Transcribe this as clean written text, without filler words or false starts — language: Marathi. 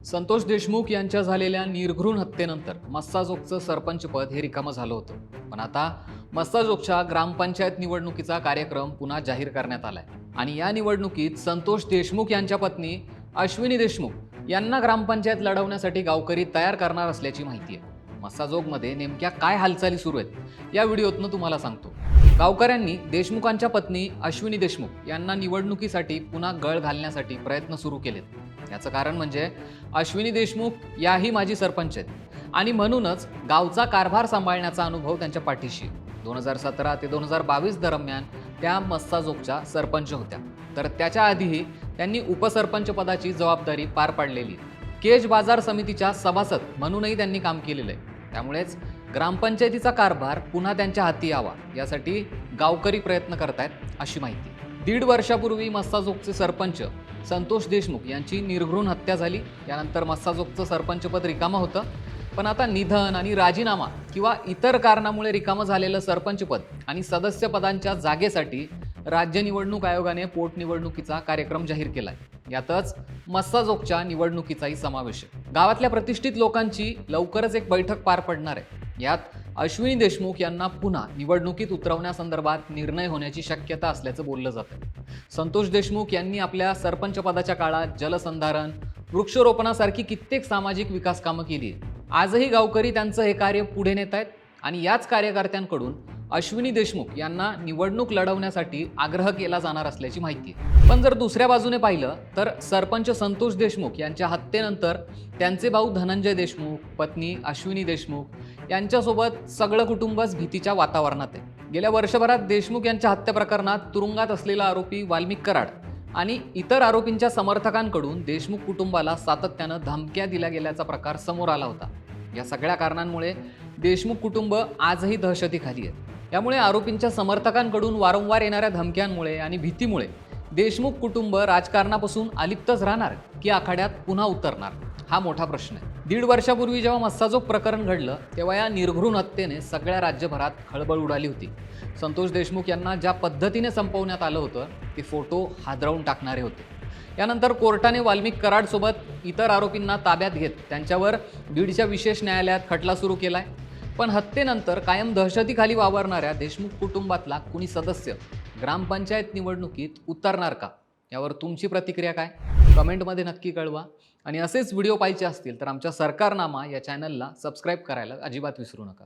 संतोष देशमुख यांच्या झालेल्या निर्घृण हत्येनंतर मस्साजोगचं सरपंचपद हे रिकामं झालं होतं. पण आता मस्साजोगच्या ग्रामपंचायत निवडणुकीचा कार्यक्रम पुन्हा जाहीर करण्यात आलाय आणि या निवडणुकीत संतोष देशमुख यांच्या पत्नी अश्विनी देशमुख यांना ग्रामपंचायत लढवण्यासाठी गावकरी तयार करणार असल्याची माहिती आहे. मस्साजोगमध्ये नेमक्या काय हालचाली सुरू आहेत या व्हिडिओतनं तुम्हाला सांगतो. गावकऱ्यांनी देशमुखांच्या पत्नी अश्विनी देशमुख यांना निवडणुकीसाठी पुन्हा गळ घालण्यासाठी प्रयत्न सुरू केलेत. याचं कारण म्हणजे अश्विनी देशमुख याही माजी सरपंच आहेत आणि म्हणूनच गावचा कारभार सांभाळण्याचा अनुभव त्यांच्या पाठीशी. 2017 ते 2022 दरम्यान त्या मस्साजोगच्या सरपंच होत्या, तर त्याच्या आधीही त्यांनी उपसरपंच पदाची जबाबदारी पार पाडलेली. केज बाजार समितीच्या सभासद म्हणूनही त्यांनी काम केलेलं आहे. त्यामुळेच ग्रामपंचायतीचा कारभार पुन्हा त्यांच्या हाती यावा यासाठी गावकरी प्रयत्न करतायत अशी माहिती. 1.5 वर्षापूर्वी मस्साजोगचे सरपंच संतोष देशमुख यांची निर्घृण हत्या झाली. यानंतर मस्साजोगचं सरपंचपद रिकामं होतं. पण आता निधन आणि राजीनामा किंवा इतर कारणामुळे रिकामं झालेलं सरपंचपद आणि सदस्य पदांच्या जागेसाठी राज्य निवडणूक आयोगाने पोटनिवडणुकीचा कार्यक्रम जाहीर केलाय. यातच मस्साजोगच्या निवडणुकीचाही समावेश आहे. गावातल्या प्रतिष्ठित लोकांची लवकरच एक बैठक पार पडणार आहे. यात अश्विनी देशमुख यांना पुन्हा निवडणुकीत उतरवण्यासंदर्भात निर्णय होण्याची शक्यता असल्याचं बोललं जातं. संतोष देशमुख यांनी आपल्या सरपंच पदाच्या काळात जलसंधारण, वृक्षारोपणासारखी कित्येक सामाजिक विकास कामं केली. आजही गावकरी त्यांचं हे कार्य पुढे नेत आहेत आणि याच कार्यकर्त्यांकडून अश्विनी देशमुख यांना निवडणूक लढवण्यासाठी आग्रह केला जाणार असल्याची माहिती आहे. पण जर दुसऱ्या बाजूने पाहिलं तर सरपंच संतोष देशमुख यांच्या हत्येनंतर त्यांचे भाऊ धनंजय देशमुख, पत्नी अश्विनी देशमुख यांच्यासोबत सगळं कुटुंबच भीतीच्या वातावरणात आहे. गेल्या वर्षभरात देशमुख यांच्या हत्या प्रकरणात तुरुंगात असलेला आरोपी वाल्मिक कराड आणि इतर आरोपींच्या समर्थकांकडून देशमुख कुटुंबाला सातत्यानं धमक्या दिल्या गेल्याचा प्रकार समोर आला होता. या सगळ्या कारणांमुळे देशमुख कुटुंब आजही दहशतीखाली आहे. यामुळे आरोपींच्या समर्थकांकडून वारंवार येणाऱ्या धमक्यांमुळे आणि भीतीमुळे देशमुख कुटुंब राजकारणापासून अलिप्तच राहणार की आखाड्यात पुन्हा उतरणार, हा मोठा प्रश्न आहे. 1.5 वर्षापूर्वी जेव्हा मस्साजोग प्रकरण घडलं तेव्हा या निर्घृण हत्येने सगळ्या राज्यभरात खळबळ उडाली होती. संतोष देशमुख यांना ज्या पद्धतीने संपवण्यात आलं होतं ते फोटो हादरवून टाकणारे होते. यानंतर कोर्टाने वाल्मिक कराडसोबत इतर आरोपींना ताब्यात घेत त्यांच्यावर बीडच्या विशेष न्यायालयात खटला सुरू केलाय. पण हत्येनंतर कायम दहशतीखाली वावरणाऱ्या देशमुख कुटुंबातला कुणी सदस्य ग्रामपंचायत निवडणुकीत उतरणार का, यावर तुमची प्रतिक्रिया काय, कमेंटमध्ये नक्की कळवा. आणि असेच व्हिडिओ पाहिजे असतील तर आमच्या सरकारनामा या चॅनलला सबस्क्राईब करायला अजिबात विसरू नका.